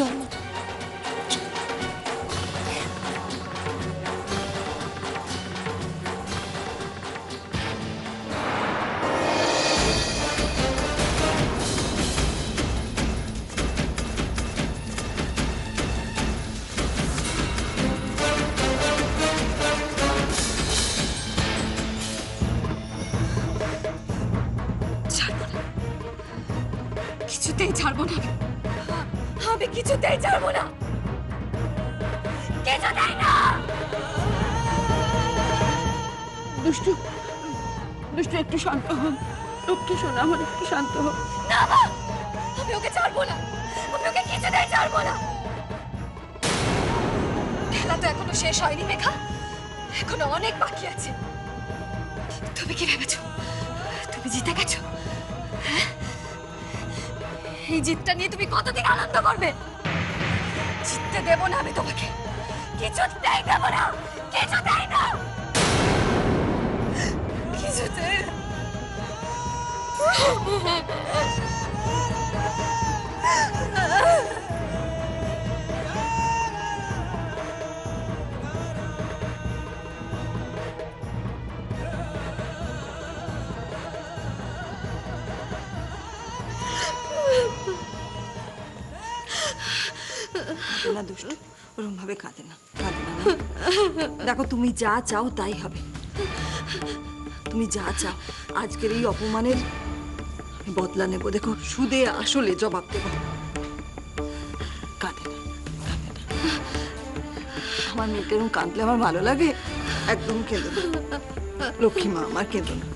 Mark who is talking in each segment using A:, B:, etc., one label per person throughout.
A: চল মা।
B: কিছুতেই ছাড়বো না, আমি কিছুতেই ছাড়বো না, কিছুতেই না।
A: দুষ্টু, দুষ্টু একটু শান্ত হ, একটু শোনা আমার, একটু শান্ত হ।
B: না মা, আমি ওকে ছাড়বো না, আমি ওকে কিছুতেই ছাড়বো না। খেলা তো এখনো শেষ হয়নি মেঘা, এখনো অনেক বাকি আছে। তুমি কি ভেবেছো তুমি জিতে গেছো? হ্যাঁ, এই জিতটা নিয়ে তুমি কতদিন আনন্দ করবে? জিততে দেবো না আমি তোমাকে, কিছুতেই দেবো না, কিছুতেই না, কিছুতেই না।
C: না দুষ্টু, ওরকম ভাবে কাঁদে না, কাঁদে না। দেখো তুমি যা চাও তাই হবে, তুমি যা চাও। আজকের এই অপমানের আমি বদলা নেবো। দেখো সুদে আসলে জবাব দেবো। কাঁদে না, কাঁদে না। আমার মেয়েটা এরকম কাঁদলে আমার ভালো লাগে? একদম কেঁদো না লক্ষ্মী মা, আমার কেঁদো না।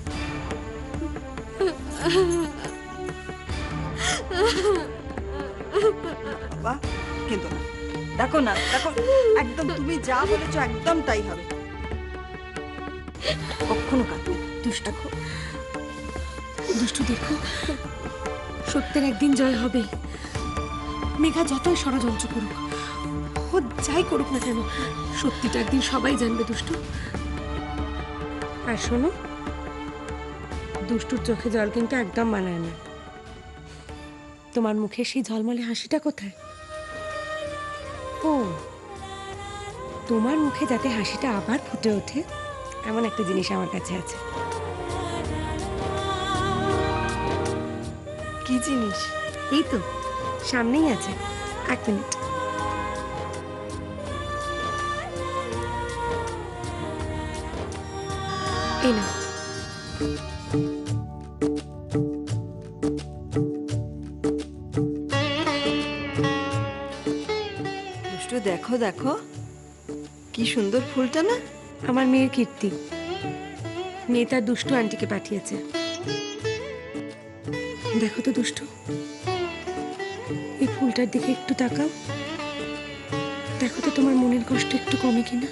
C: বাবা কেঁদো না, দেখো না, দেখো একদম তুমি যা বলেছো একদম তাই হবে। কখনো কাঁদবে না।
A: দুষ্টু, দুষ্টু দেখো, সত্যের একদিন জয় হবে। মেঘা যতই ষড়যন্ত্র করুক, ও যাই করুক না কেন, সত্যিটা একদিন সবাই জানবে দুষ্টু। আর শোনো, দুষ্টুর চোখে জল কিন্তু একদম মানায় না। তোমার মুখে সেই ঝলমলে হাসিটা কোথায়? ও, তোমার মুখে যাতে হাসিটা আবার ফুটে ওঠে এমন একটা জিনিস আমার কাছে আছে।
C: কি জিনিস?
A: এই তো সামনেই আছে, 1 মিনিট। এই না,
C: দুষ্টু দেখো, দেখো কি সুন্দর ফুলটা না?
A: আমার মেয়ের কীর্তি, মেয়ে তার দুষ্টু আন্টিকে পাঠিয়েছে। দেখো তো দুষ্টু, এই ফুলটার দিকে একটু তাকাও, দেখো তো তোমার মনের কষ্ট একটু কমে কিনা।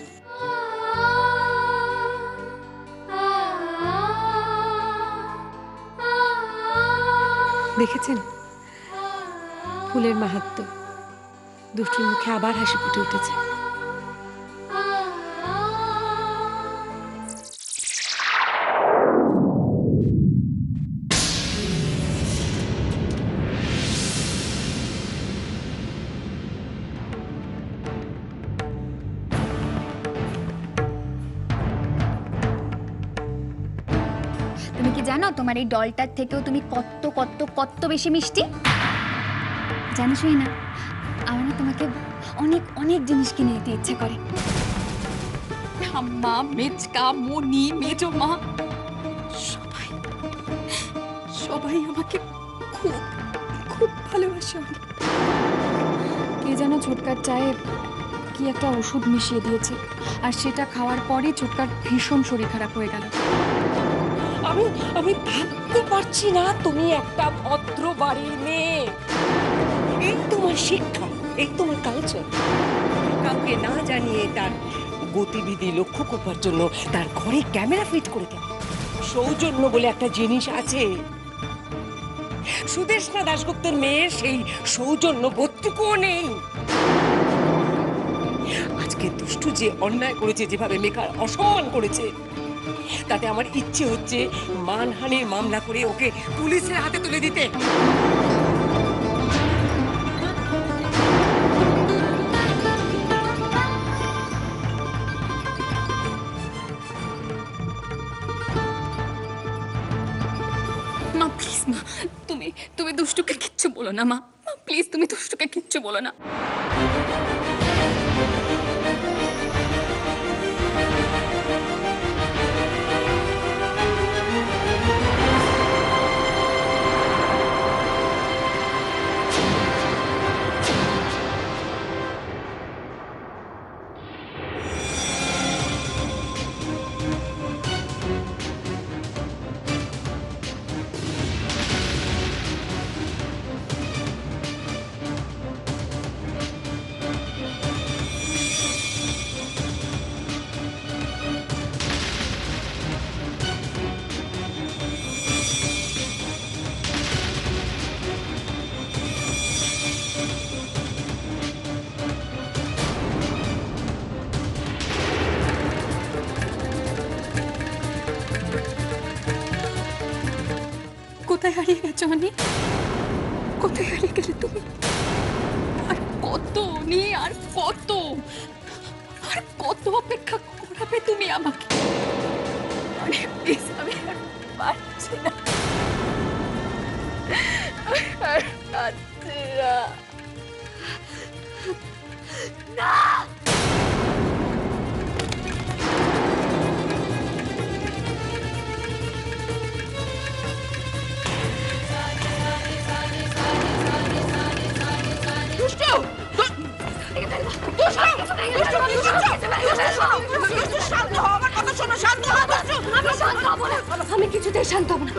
A: দেখেছেন ফুলের মাহাত্ম্য? দুষ্টুর মুখে আবার হাসি ফুটে উঠেছে।
B: তুমি কি জানো তোমার এই ডলটার থেকেও তুমি কত কত কত বেশি মিষ্টি? জানিসই না, আমার না তোমাকে অনেক অনেক জিনিস কিনে দিতে ইচ্ছে করে। ঠাম্মা, মেচকা, মনি, মেজো মা, সবাই সবাই আমাকে খুব খুব ভালোবাসে। কে যেন ছোটকার চায়ে কি একটা ওষুধ মিশিয়ে দিয়েছে, আর সেটা খাওয়ার পরই ছোটকার ভীষণ শরীর খারাপ হয়ে গেল।
A: আমি আমি ভাবতে পারছি না তুমি একটা ভদ্র বাড়ির মেয়ে। এই তোমার শিক্ষা, এই তোমার কালচার। কাউকে না জানিয়ে তার গতিবিধি লক্ষ্য করবার জন্য তার ঘরে ক্যামেরা ফিট করে দেয়। সৌজন্য বলে একটা জিনিস আছে। সুদেষ্ণা দাশগুপ্তের মেয়ের সেই সৌজন্য বোধটুকুও নেই। আজকে দুষ্টু যে অন্যায় করেছে, যেভাবে মেঘার অসম্মান করেছে, তাতে আমার ইচ্ছে হচ্ছে মানহানির মামলা করে ওকে পুলিশের হাতে তুলে দিতে।
B: প্লিজ মা, তুমি তুমি দুষ্টুকে কিচ্ছু বলো না মা। প্লিজ তুমি দুষ্টুকে কিচ্ছু বলো না। কোথায় হারিয়ে গেছো অনি? কোথায় হারিয়ে গেলে তুমি? আর কত অনি, আর কত, আর কত অপেক্ষা করাবে তুমি আমাকে? অনি প্লিজ, আমি আর পারছি না, আর পারছি না। না আমি কিছুতেই শান্ত হব না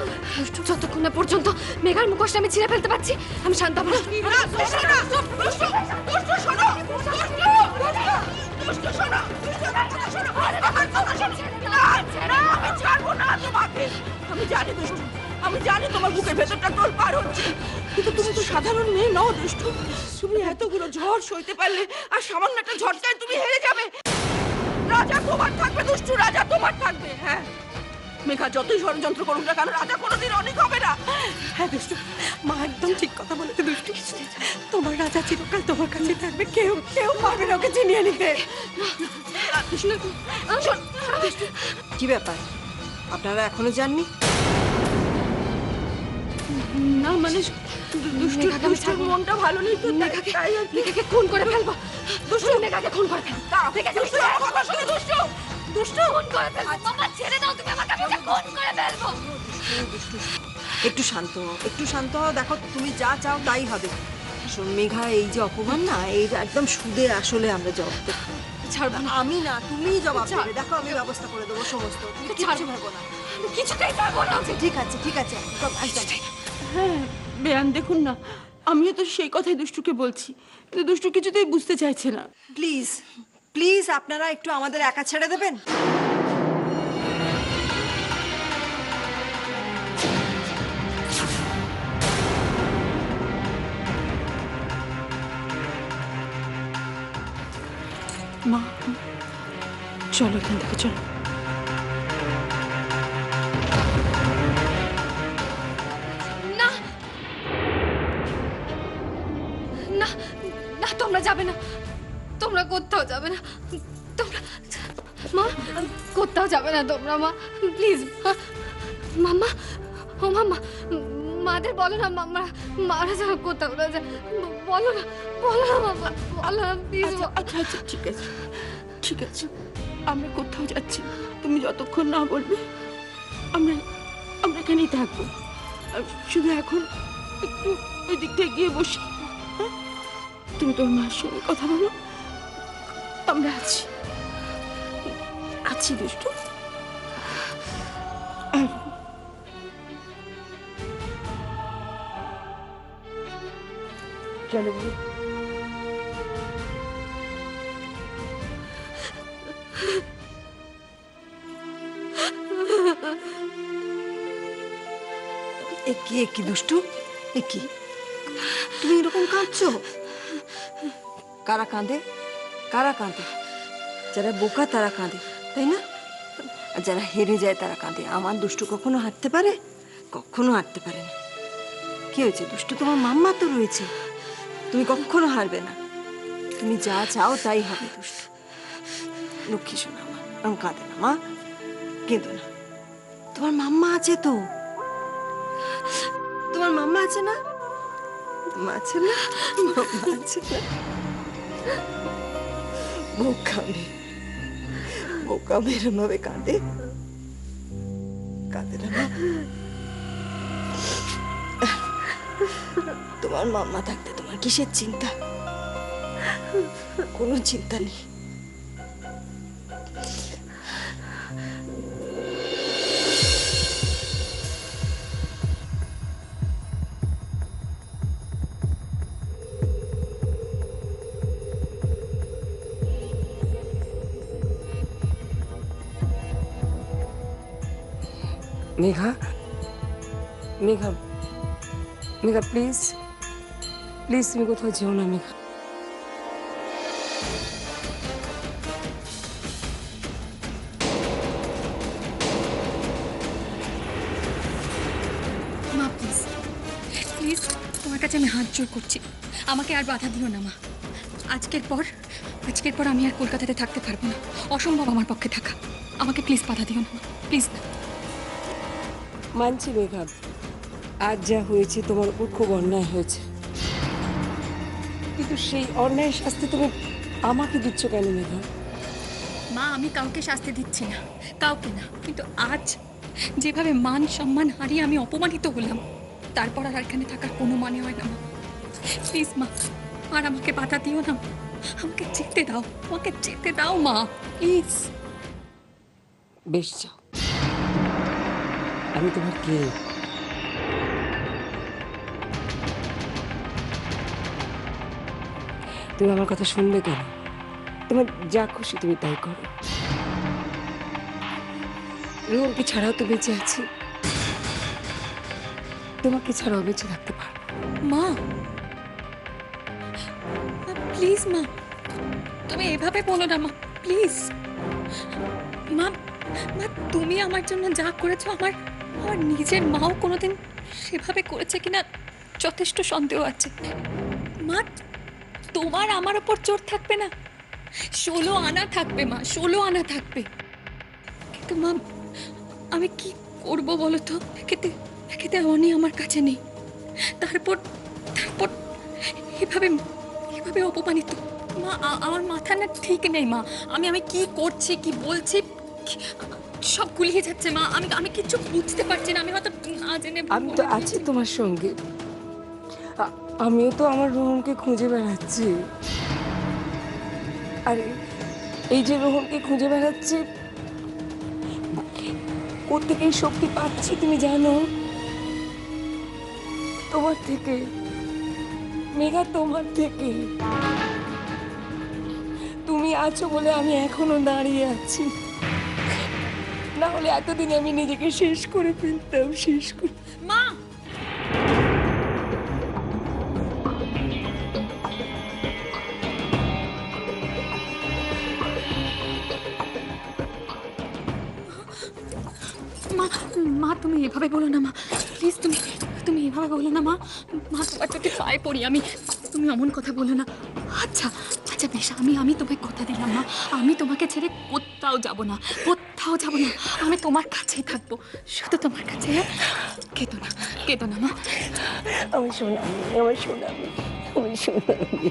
B: যতক্ষণ না পর্যন্ত মেঘার মুখোশটা আমি ছিঁড়ে ফেলতে পারছি। আমি শান্ত হব না।
D: আমি জানি দুষ্টু, আমি জানি তোমার বুকের ভেতরটা তোর পার হচ্ছে, কিন্তু তুমি তো সাধারণ মেয়ে নও দুষ্টু। তুমি এতগুলো ঝড় সইতে পারলে আর সামান্য একটা ঝটকায় তুমি হেরে যাবে। রাজা তোমার থাকবে দুষ্টু, রাজা তোমার থাকবে। হ্যাঁ, মেঘা যতই ষড়যন্ত্র করুক না কেন, রাজা কোনোদিন অনেক হবে না।
A: হ্যাঁ দুষ্টু, মা একদম ঠিক কথা বলেছে দুষ্টু। তোমার রাজা চিরকাল তোমার কাছে থাকবে, কেউ কেউ পারবে না ওকে চিনিয়ে নিতে।
C: কি ব্যাপার, আপনারা এখনো যাননি?
D: না মানে দুষ্টুর দুষ্টুর মনটা ভালো নেই তো, তাই আর কি।
B: মেঘাকে খুন করে ফেলবো। দুষ্টু মেঘাকে খুন করে ফেলবো।
D: দুষ্টু আমার কথা শোনো, দুষ্টু দুষ্টু
B: খুন করে ফেলবো। মামা ছেড়ে দাও, তুমি আমাকে, আমি খুন করে ফেলবো।
C: একটু শান্ত হও, একটু শান্ত হও। দেখো তুমি যা চাও তাই হবে। শোন মেঘা, এই যে অপমান না, এই একদম সুদে আসলে আমরা জবাব দেবো।
B: ছাড়বো না,
C: আমি না, তুমিই জবাব দেবে। দেখো আমি ব্যবস্থা করে দেবো সমস্ত, তুমি কিচ্ছু ভেবো না।
B: আমি কিছুতেই ছাড়বো না।
C: ঠিক আছে ঠিক আছে, একদম একদম।
D: হ্যাঁ বেয়ান, দেখুন না, আমিও তো সেই কথাই দুষ্টুকে বলছি, কিন্তু দুষ্টু কিছুতেই বুঝতে চাইছে না।
C: প্লিজ প্লিজ আপনারা একটু আমাদের একা ছেড়ে দেবেন।
D: মা চলো এখান থেকে, চলো।
B: না না না, তোমরা যাবে না, তোমরা কোথাও যাবে না, তোমরা মা কোথাও যাবে না তোমরা। মা প্লিজ, মাম্মা, ও মাম্মা, মাদের বলো না, মাম্মা মারা যাবে, কোথাও না যায়, বলো না, বলো না মাম্মা, বলো না প্লিজ।
D: আচ্ছা আচ্ছা ঠিক আছে, ঠিক আছে, আমরা কোথাও যাচ্ছি না। তুমি যতক্ষণ না বলবে আমরা আমরা এখানেই থাকবো। আর শুধু এখন একটু ওই দিকটা গিয়ে বসি। হ্যাঁ, তুমি তোর মার সঙ্গে কথা বলো, আমরা আছি, আছি দুষ্টু। আর চলো বলো।
C: এ কি দুষ্টু, এ কি তুমি এরকম কাঁদছো? কারা কাঁদে? কারা কাঁদে? যারা বোকা তারা কাঁদে, তাই না? আর যারা হেরে যায় তারা কাঁদে। আমার দুষ্টু কখনো হারতে পারে? কখনো হারতে পারে না। কি হয়েছে দুষ্টু, তোমার মাম্মা তো রয়েছে, তুমি কখনো হারবে না। তুমি যা চাও তাই হবে দুষ্টু। লক্ষ্মী শোনা আমার, আমি কাঁদে না মা, কেঁদো না, তোমার মাম্মা আছে তো। তোমার মাম্মা আছে না? মাম্মা আছে না? মাম্মা আছে না? বোকা মেয়ে, বোকা মেয়ে এরম ভাবে কাঁদে, কাঁদে না মা। তোমার মাম্মা থাকতে তোমার কিসের চিন্তা? কোনো চিন্তা নেই।
A: মেঘা, মেঘা, মেঘা প্লিজ, প্লিজ তুমি কোথাও যেও না মেঘা।
B: মা প্লিজ, প্লিজ তোমার কাছে আমি হাত জোর করছি, আমাকে আর বাধা দিও না মা। আজকের পর আমি আর কলকাতাতে থাকতে পারবো না, অসম্ভব আমার পক্ষে থাকা। আমাকে প্লিজ বাধা দিও না মা, প্লিজ না।
A: মানছি মেঘা, আজ যা হয়েছে তোমার উপর খুব অন্যায় হয়েছে, কিন্তু সেই অন্যায়ের শাস্তি তুমি আমাকে দিচ্ছ কেন মেঘা?
B: মা আমি কাউকে শাস্তি দিচ্ছি না, কাউকে না, কিন্তু আজ যেভাবে মান সম্মান হারিয়ে আমি অপমানিত হলাম, তারপর আর এখানে থাকার কোনো মানে হয় না মা। প্লিজ মা, আর আমাকে বাধা দিও না, আমাকে যেতে দাও, আমাকে যেতে দাও মা, প্লিজ।
A: বেশ যাও, আমি তোমার কে? তুমি আমার কথা শুনবে কেন? তোমার যা খুশি তুমি তাই করো। রোহনকে ছাড়াও তো বেঁচে আছি, তোমাকে ছাড়াও বেঁচে থাকতে পারবো।
B: মা প্লিজ মা, তুমি এভাবে বলো না মা, প্লিজ। মা মা তুমি আমার জন্য যা করেছো, আমার আমার নিজের মাও কোনোদিন সেভাবে করেছে কিনা যথেষ্ট সন্দেহ আছে। মা তোমার আমার ওপর জোর থাকবে না, 16 আনা থাকবে মা, 16 আনা থাকবে। কিন্তু মা আমি কি করব বলো তো? একেতে অনি আমার কাছে নেই, তারপর তারপর এভাবে এভাবে অপমানিত। মা আমার মাথা না ঠিক নেই মা, আমি কি করছি কি বলছি সব গুলিয়ে যাচ্ছে মা, আমি কিচ্ছু বুঝতে পারছি না, আমি হয়তো না জেনে
A: আমি তো আছি তোমার সঙ্গে, আমিও তো আমার রোহনকে খুঁজে বেড়াচ্ছি। আর এই যে রোহনকে খুঁজে বেড়াচ্ছি, কোত্থেকে এই শক্তি পাচ্ছি তুমি জানো? তোমার থেকে মেঘা, তোমার থেকে। তুমি আছো বলে আমি এখনো দাঁড়িয়ে আছি, না হলে এতদিনে আমি নিজেকে শেষ করে ফেলতাম, শেষ করে।
B: মা মা মা তুমি এভাবে বলো না মা, প্লিজ তুমি তুমি এভাবে বলো না মা। মা তোমার চোখে পায়ে পড়ি আমি, তুমি অমন কথা বলো না। আচ্ছা আচ্ছা বেশ, আমি তোমায় কথা দিলাম মা, আমি তোমাকে ছেড়ে কোথাও যাব না, কোথাও যাব না, আমি তোমার কাছেই থাকবো, শুধু তোমার কাছে। কেঁদো না, কেঁদো না মা।
A: আমার সোনামি, আমার সোনামি, আমার সোনামি।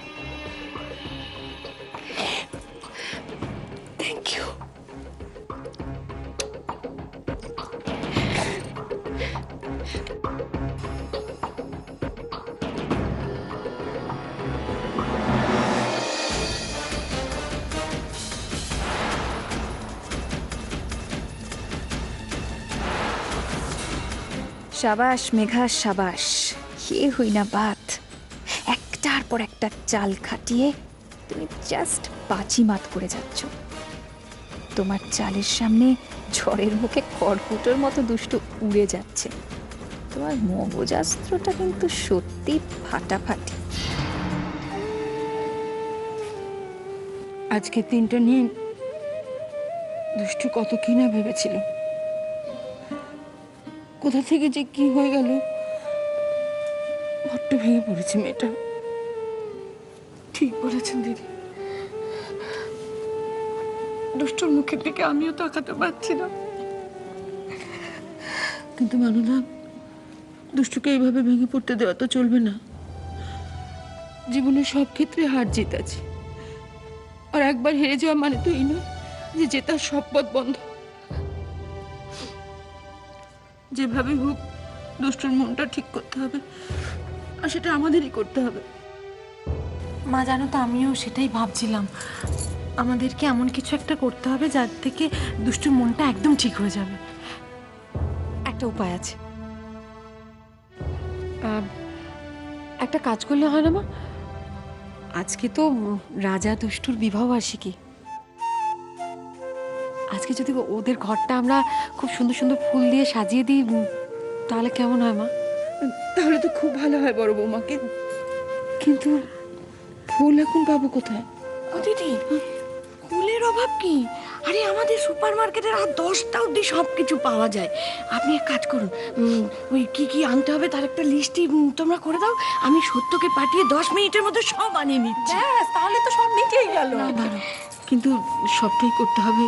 A: Thank you.
E: সাবাস মেঘা সাবাস, ये हुई ना बात। একটার পর একটা চাল খাটিয়ে তুমি জাস্ট বাজিমাত করে যাচ্ছ। তোমার চালের সামনে ঝড়ের মুখে খড়কুটোর মতো দুষ্টু উড়ে যাচ্ছে। তোমার মগজাস্ত্রটা কিন্তু সত্যি ফাটাফাটি।
C: আজকে দিনটা নিয়ে দুষ্টু কত কি না ভেবেছিল, কোথা থেকে যে কি হয়ে গেল, বড্ড ভেঙে পড়েছে মেয়েটা। ঠিক বলেছেন দিদি, দুষ্টুর মুখের দিকে আমিও তাকাতে পারছি না। কিন্তু মানুনা,
D: দুষ্টুকে এইভাবে ভেঙে পড়তে দেওয়া তো চলবে না। জীবনের সব ক্ষেত্রে হার জিত আছে, আর একবার হেরে যাওয়া মানে তো এই নয় যে জেতার সব পথ বন্ধ। যেভাবে হোক দুষ্টুর মনটা ঠিক করতে হবে, আর সেটা আমাদেরই করতে হবে।
A: মা জানো তো, আমিও সেটাই ভাবছিলাম, আমাদেরকে এমন কিছু একটা করতে হবে যার থেকে দুষ্টুর মনটা একদম ঠিক হয়ে যাবে। একটা উপায় আছে। একটা কাজ করলে হয় না মা? আজকে তো রাজা দুষ্টুর বিবাহ বার্ষিকী। আজকে যদি ওদের ঘরটা আমরা খুব সুন্দর সুন্দর ফুল দিয়ে সাজিয়ে দিই, তাহলে কেমন হয় মা?
D: তাহলে তো খুব ভালো হয় বড় বৌমাকে, কিন্তু ফুল এখন পাবো কোথায়?
A: ও দিদি, ফুলের অভাব কি? আরে আমাদের সুপার মার্কেটের আর 10টা অব্দি সব কিছু পাওয়া যায়। আপনি এক কাজ করুন, ওই কি কি আনতে হবে তার একটা লিস্টই তোমরা করে দাও, আমি সত্যকে পাঠিয়ে 10 মিনিটের মধ্যে সব আনিয়ে নিচ্ছি। তাহলে তো সব মিটেই গেল।
D: কিন্তু সবটাই করতে হবে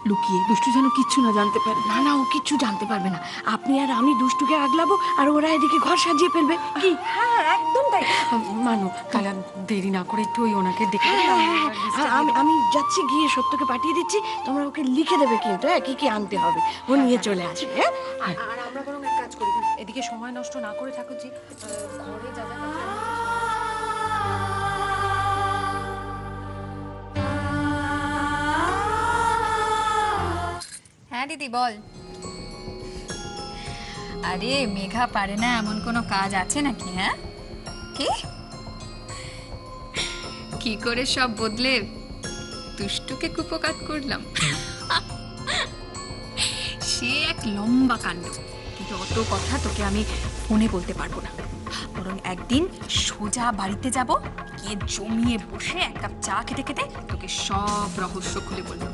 D: লুকিয়ে, দুষ্টু যেন কিচ্ছু না জানতে পারে।
A: না না, ও কিচ্ছু জানতে পারবে না। আপনি আর আমি দুষ্টুকে আগলাবো, আর ওরা এদিকে ঘর সাজিয়ে ফেলবে। কি? হ্যাঁ, একদম তাই। মানো, তাহলে আর দেরি না করে একটু ওই ওনাকে দেখে আমি যাচ্ছি, গিয়ে সত্যকে পাঠিয়ে দিচ্ছি, তোমরা ওকে লিখে দেবে কিন্তু, হ্যাঁ, কি কি আনতে হবে ও নিয়ে চলে আসবে। হ্যাঁ, আর আমরা বরং এক কাজ করি, এদিকে সময় নষ্ট না করে থাকো, যে ঘরে যা যা
B: হ্যাঁ দিদি বল। আরে মেঘা পারে না এমন কোনো কাজ আছে নাকি? হ্যাঁ, কি কি করে সব বদলে দুষ্টুকে কুপকাত করলাম। সে এক লম্বা কাণ্ড, কিন্তু অত কথা তোকে আমি ফোনে বলতে পারবো না। বরং একদিন সোজা বাড়িতে যাব, গিয়ে জমিয়ে বসে এক কাপ চা খেতে খেতে তোকে সব রহস্য খুলে বলবো,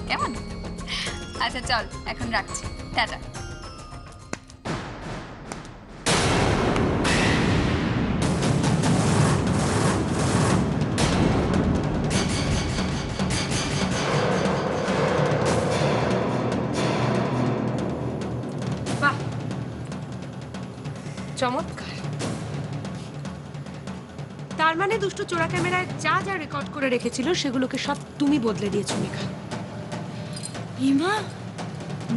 B: কেমন? আচ্ছা চল, এখন রাখছি, টাটা।
A: বাহ, চমৎকার। তার মানে দুষ্টু চোরা ক্যামেরায় যা যা রেকর্ড করে রেখেছিল সেগুলোকে সব তুমি বদলে দিয়েছো মেঘা।
B: ইমা,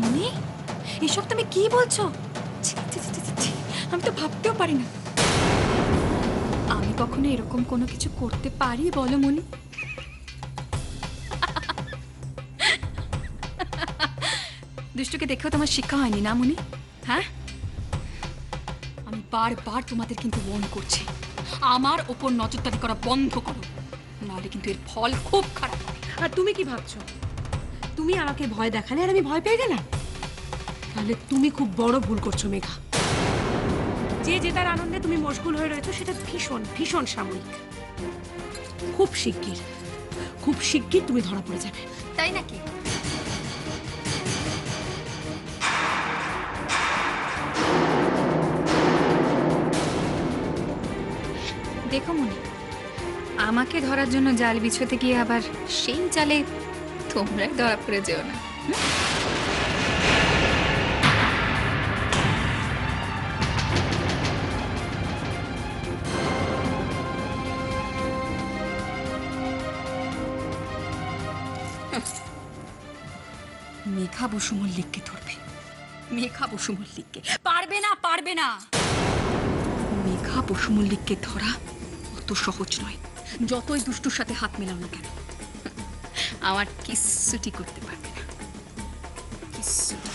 B: মনি, এসব তুমি কি বলছো? ছি, ছি, ছি, ছি, ছি, আমি তো ভাবতেও পারি না। আমি কখনো এরকম কোনো কিছু করতে পারি বলো মনি? দুষ্টুকে দেখেও তোমার শিক্ষা হয়নি না মনি? হ্যাঁ, আমি বারবার তোমাদের কিন্তু ওয়ার্ন করছি, আমার ওপর নজরদারি করা বন্ধ করো, নাহলে কিন্তু এর ফল খুব খারাপ হবে।
A: আর তুমি কি ভাবছো, তুমি আমাকে ভয় দেখালে আর আমি ভয় পেয়ে গেলাম? তাহলে তুমি খুব বড় ভুল করছো মেঘা। যে জেতার আনন্দে তুমি মশগুল হয়ে রয়েছো সেটা ভীষণ ভীষণ সাময়িক। খুব শিগগির তুমি ধরা পড়ে যাবে।
B: তাই নাকি? দেখো মনি, আমাকে ধরার জন্য জাল বিছোতে গিয়ে আবার সেই জালে তোমরা ধরা পড়ে যেও না। মেঘা বসু মল্লিককে ধরবে, মেঘা বসু মল্লিককে। পারবে না, পারবে না। মেঘা বসু মল্লিককে ধরা অত সহজ নয়, যতই দুষ্টুর সাথে হাত মেলাও না কেন। আমার কিচ্ছুটি করতে পারবে না, কিচ্ছুটি।